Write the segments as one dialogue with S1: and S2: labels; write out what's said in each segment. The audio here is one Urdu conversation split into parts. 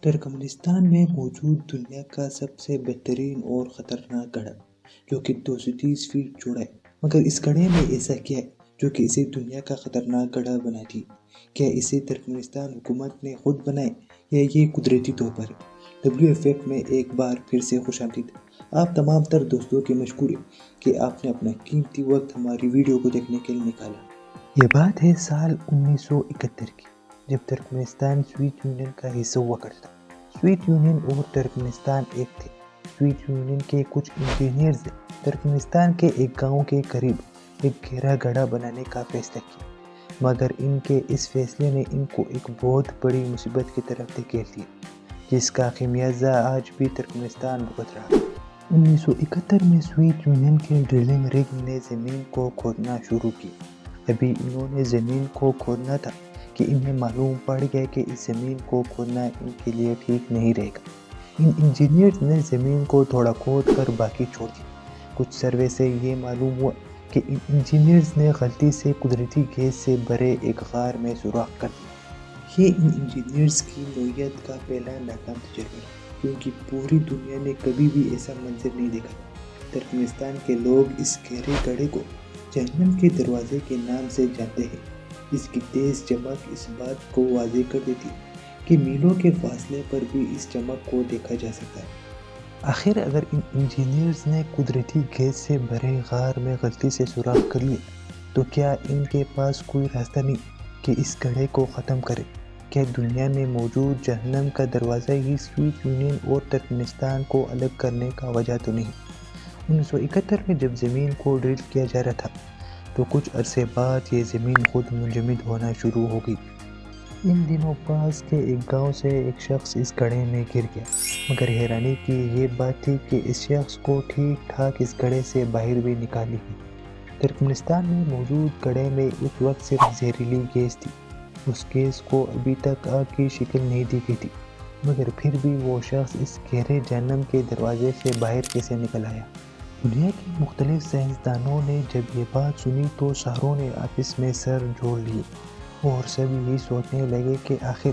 S1: ترکمنستان میں موجود دنیا کا سب سے بہترین اور خطرناک گڑھا جو کہ 230 فیٹ چوڑا ہے، مگر اس گڑھے میں ایسا کیا ہے جو کہ اسے دنیا کا خطرناک گڑھا بناتی ہے؟ کیا اسے ترکمنستان حکومت نے خود بنائے یا یہ قدرتی طور پر ہے؟ WFF میں ایک بار پھر سے خوش آمدید۔ آپ تمام تر دوستوں کے مشکور ہیں کہ آپ نے اپنا قیمتی وقت ہماری ویڈیو کو دیکھنے کے لیے نکالا۔ یہ بات ہے سال 1971 کی، جب ترکمنستان سوویت یونین کا حصہ ہوا کرتا تھا۔ سوویت یونین اور ترکمنستان ایک تھے۔ سوویت یونین کے کچھ انجینئرز نے ترکمنستان کے ایک گاؤں کے قریب ایک گہرا گڑھا بنانے کا فیصلہ کیا، مگر ان کے اس فیصلے نے ان کو ایک بہت بڑی مصیبت کی طرف دھکیل دیا، جس کا خمیازہ آج بھی ترکمنستان بھگت رہا ہے۔ 1971 میں سوویت یونین کے ڈرلنگ رگ نے زمین کو کھودنا شروع کیا۔ ابھی انہوں نے زمین کو کھودنا تھا کہ انہیں معلوم پڑ گیا کہ اس زمین کو کھودنا ان کے لیے ٹھیک نہیں رہے گا۔ ان انجینئرز نے زمین کو تھوڑا کھود کر باقی چھوڑ دیا۔ کچھ سروے سے یہ معلوم ہوا کہ ان انجینئرز نے غلطی سے قدرتی گیس سے بھرے ایک غار میں سوراخ کر دیا۔ یہ ان انجینئرز کی نوعیت کا پہلا ناکام تجربہ ہے، کیونکہ پوری دنیا نے کبھی بھی ایسا منظر نہیں دیکھا۔ ترکمنستان کے لوگ اس گہرے گڑھے کو جہنم کے دروازے کے نام سے جانتے ہیں۔ اس کی تیز چمک اس بات کو واضح کر دیتی ہے کہ میلوں کے فاصلے پر بھی اس چمک کو دیکھا جا سکتا ہے۔ آخر اگر ان انجینئرز نے قدرتی گیس سے بھرے غار میں غلطی سے سوراخ کر لیا، تو کیا ان کے پاس کوئی راستہ نہیں کہ اس گڑھے کو ختم کرے؟ کیا دنیا میں موجود جہنم کا دروازہ ہی سوویت یونین اور ترکمنستان کو الگ کرنے کا وجہ تو نہیں؟ 1971 میں جب زمین کو ڈرل کیا جا رہا تھا، تو کچھ عرصے بعد یہ زمین خود منجمد ہونا شروع ہو گئی۔ ان دنوں پاس کے ایک گاؤں سے ایک شخص اس گڑھے میں گر گیا، مگر حیرانی کی یہ بات تھی کہ اس شخص کو ٹھیک ٹھاک اس گڑھے سے باہر بھی نکال لی گئی۔ ترکمنستان میں موجود گڑھے میں اس وقت صرف زہریلی گیس تھی۔ اس گیس کو ابھی تک آگ کی شکل نہیں دی گئی تھی، مگر پھر بھی وہ شخص اس گہرے جہنم کے دروازے سے باہر کیسے نکل آیا؟ دنیا کے مختلف سائنسدانوں نے جب یہ بات سنی تو ساروں نے آپس میں سر جوڑ لیے اور سب یہی سوچنے لگے کہ آخر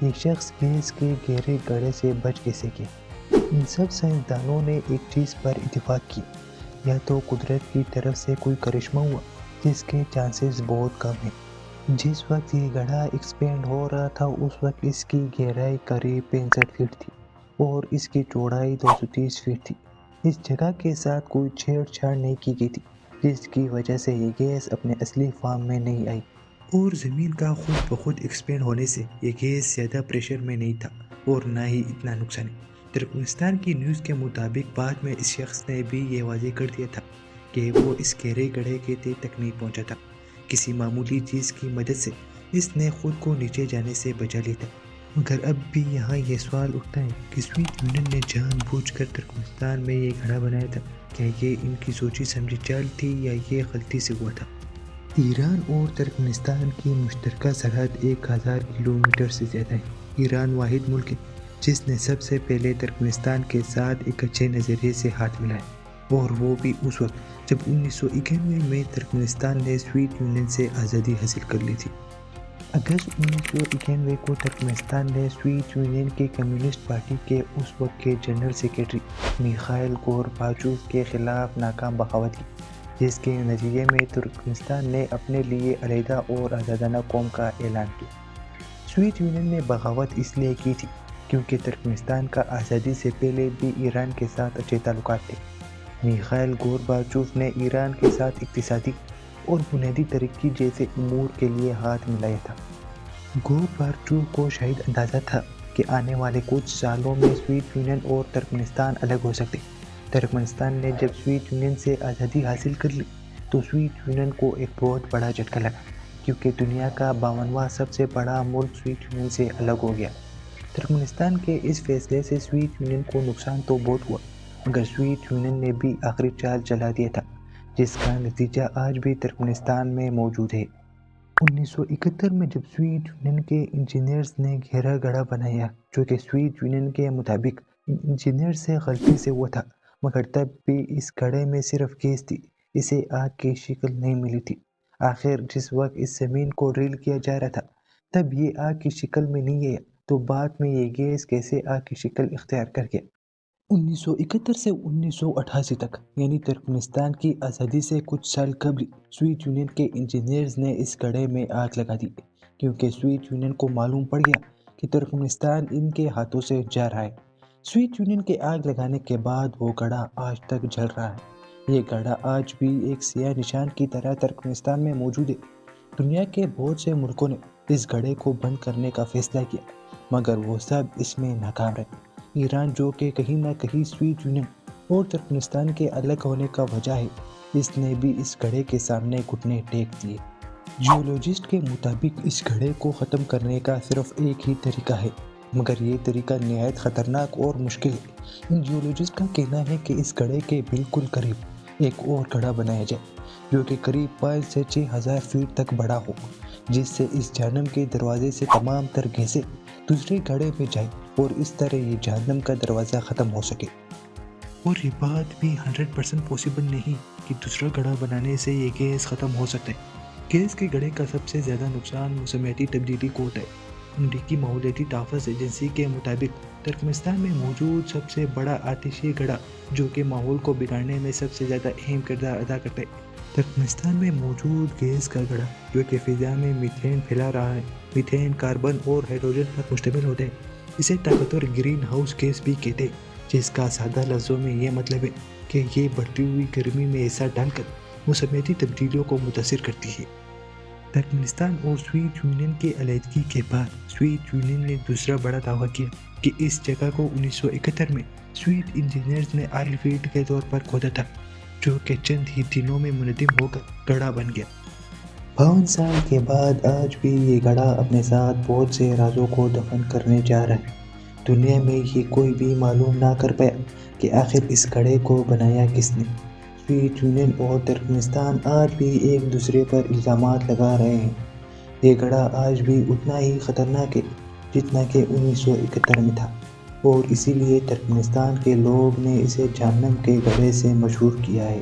S1: یہ شخص گیس کے گہرے گڑھے سے بچ کیسے گیا۔ ان سب سائنسدانوں نے ایک چیز پر اتفاق کیا، یا تو قدرت کی طرف سے کوئی کرشمہ ہوا، جس کے چانسز بہت کم ہیں۔ جس وقت یہ گڑھا ایکسپینڈ ہو رہا تھا، اس وقت اس کی گہرائی قریب 65 فیٹ تھی اور اس کی چوڑائی 230 فیٹ تھی۔ اس جگہ کے ساتھ کوئی چھیڑ چھاڑ نہیں کی گئی تھی، جس کی وجہ سے یہ گیس اپنے اصلی فارم میں نہیں آئی۔ اور زمین کا خود بخود ایکسپینڈ ہونے سے یہ گیس زیادہ پریشر میں نہیں تھا اور نہ ہی اتنا نقصانی۔ ترکمنستان کی نیوز کے مطابق بعد میں اس شخص نے بھی یہ واضح کر دیا تھا کہ وہ اس گہرے گڑھے کے تہہ تک نہیں پہنچا تھا۔ کسی معمولی چیز کی مدد سے اس نے خود کو نیچے جانے سے بچا لیا تھا۔ مگر اب بھی یہاں یہ سوال اٹھتا ہے کہ سوویت یونین نے جان بوجھ کر ترکمنستان میں یہ گڑھا بنایا تھا؟ کیا یہ ان کی سوچی سمجھی چال تھی یا یہ غلطی سے ہوا تھا؟ ایران اور ترکمنستان کی مشترکہ سرحد 1000 کلومیٹر سے زیادہ ہے۔ ایران واحد ملک ہے جس نے سب سے پہلے ترکمنستان کے ساتھ ایک اچھے نظریے سے ہاتھ ملایا، اور وہ بھی اس وقت جب 1991 میں ترکمنستان نے سوویت یونین سے آزادی حاصل کر لی تھی۔ اگست 1991 کو ترکمنستان نے سوویت یونین کی کمیونسٹ پارٹی کے اس وقت کے جنرل سیکریٹری میخائیل گورباچوف کے خلاف ناکام بغاوت کی، جس کے نتیجے میں ترکمنستان نے اپنے لیے علیحدہ اور آزادانہ قوم کا اعلان کیا۔ سوویت یونین نے بغاوت اس لیے کی تھی کیونکہ ترکمنستان کا آزادی سے پہلے بھی ایران کے ساتھ اچھے تعلقات تھے۔ میخائیل گورباچوف نے ایران کے ساتھ اقتصادی اور بنیادی ترقی جیسے امور کے لیے ہاتھ ملایا تھا۔ گورباچوف کو شاید اندازہ تھا کہ آنے والے کچھ سالوں میں سوویت یونین اور ترکمنستان الگ ہو سکتے۔ ترکمنستان نے جب سوویت یونین سے آزادی حاصل کر لی تو سوویت یونین کو ایک بہت بڑا جھٹکا لگا، کیونکہ دنیا کا 52واں سب سے بڑا ملک سوویت یونین سے الگ ہو گیا۔ ترکمنستان کے اس فیصلے سے سوویت یونین کو نقصان تو بہت ہوا، مگر سوویت یونین نے بھی آخری چال چلا دیا تھا، جس کا نتیجہ آج بھی ترکمنستان میں موجود ہے۔ 1971 میں جب سوویت یونین کے انجینئرز نے گہرا گڑھا بنایا، جو کہ سوویت یونین کے مطابق ان انجینئرز سے غلطی سے ہوا تھا، مگر تب بھی اس گڑھے میں صرف گیس تھی، اسے آگ کی شکل نہیں ملی تھی۔ آخر جس وقت اس زمین کو ڈرل کیا جا رہا تھا، تب یہ آگ کی شکل میں نہیں آیا تو بعد میں یہ گیس کیسے آگ کی شکل اختیار کر گیا۔ 1971 سے 1988 تک یعنی ترکمانستان کی آزادی سے کچھ سال قبل سوویت یونین کے انجینئرز نے اس گڑھے میں آگ لگا دی، کیونکہ سوویت یونین کو معلوم پڑ گیا کہ ترکمانستان ان کے ہاتھوں سے جا رہا ہے۔ سوویت یونین کے آگ لگانے کے بعد وہ گڑھا آج تک جل رہا ہے۔ یہ گڑھا آج بھی ایک سیاہ نشان کی طرح ترکمانستان میں موجود ہے۔ دنیا کے بہت سے ملکوں نے اس گڑھے کو بند کرنے کا فیصلہ کیا، مگر وہ سب اس میں ناکام رہے۔ ایران، جو کہ کہیں نہ کہیں سوویت یونین اور ترکمانستان کے الگ ہونے کا وجہ ہے، اس نے بھی اس گڑھے کے سامنے گھٹنے ٹیک دیے۔ جیولوجسٹ کے مطابق اس گڑھے کو ختم کرنے کا صرف ایک ہی طریقہ ہے، مگر یہ طریقہ نہایت خطرناک اور مشکل ہے۔ ان جیولوجسٹ کا کہنا ہے کہ اس گڑھے کے بالکل قریب ایک اور گڑھا بنایا جائے، جو کہ قریب 5 سے 6 ہزار فیٹ تک بڑا ہو، جس سے اس جہنم کے دروازے سے تمام تر گیسیں دوسرے گڑھے میں جائیں اور اس طرح یہ جہنم کا دروازہ ختم ہو سکے۔ اور یہ بات بھی 100% پاسبل نہیں کہ دوسرا گڑھا بنانے سے یہ گیس ختم ہو سکتا ہے۔ گیس کے گڑھے کا سب سے زیادہ نقصان موسمیاتی تبدیلی کو ہوتا ہے۔ امریکی ماحولیاتی تحفظ ایجنسی کے مطابق ترکمانستان میں موجود سب سے بڑا آتشی گڑھا، جو کہ ماحول کو بگاڑنے میں سب سے زیادہ اہم کردار ادا کرتا ہے، ترکمانستان میں موجود گیس کا گڑھا، جو کہ فضا میں میتھین پھیلا رہا ہے۔ میتھین کاربن اور ہائیڈروجن پر مشتمل ہوتا ہے۔ اسے طاقتور گرین ہاؤس گیس بھی کہتے ہیں، جس کا سادہ لفظوں میں یہ مطلب ہے کہ یہ بڑھتی ہوئی گرمی میں حصہ ڈال کر موسمیاتی تبدیلیوں کو متاثر کرتی ہے۔ ترکمانستان اور سوویت یونین کی علیحدگی کے بعد سوویت یونین نے دوسرا بڑا دعویٰ کیا کہ اس جگہ کو 1971 میں سوویت انجینئرز نے آئل فیلڈ کے طور پر کھودا تھا، جو کہ چند ہی دنوں میں منہدم ہو کر گڑھا بن گیا۔ 52 سال کے بعد آج بھی یہ گڑھا اپنے ساتھ بہت سے رازوں کو دفن کرنے جا رہا ہے۔ دنیا میں یہ کوئی بھی معلوم نہ کر پایا کہ آخر اس گڑھے کو بنایا کس نے۔ سوویت یونین اور ترکمانستان آج بھی ایک دوسرے پر الزامات لگا رہے ہیں۔ یہ گڑھا آج بھی اتنا ہی خطرناک ہے جتنا کہ 1971 میں تھا، اور اسی لیے ترکمانستان کے لوگ نے اسے جہنم کے گڑھے سے مشہور کیا ہے۔